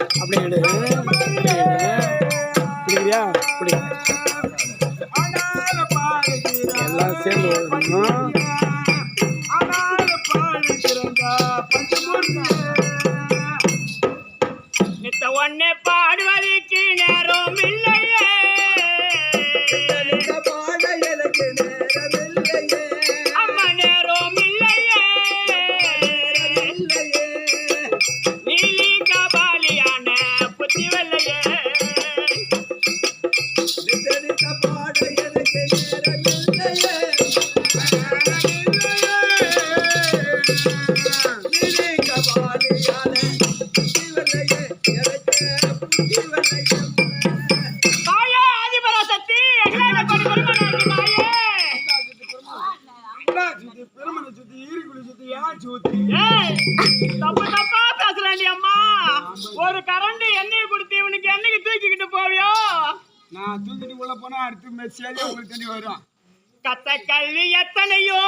அப்படிங்கிட்டு எல்லாம் சேர்ந்து வரணும். ஒன்னே பாடுவதற்கு நேரம் இல்லையே, பாட எனக்கு நேரம் இல்லையே, அம்மா நேரம் இல்லையே, நீலி கபாலியான புத்தி வெள்ளையே, பாட எனக்கு நேரம் இல்லையே, நீலி கபாலியான புத்தி வெள்ளையே, ஒரு கரண்ட் எண்ணெய் கொடுத்து இவனுக்கு என்னைக்கு தூக்கிக்கிட்டு போவியோ? நான் தூக்கிட்டு உள்ள போனா அடுத்து மெசேஜ் உங்களுக்கு தெரிய வரும். கத்த கல்வி எத்தனையோ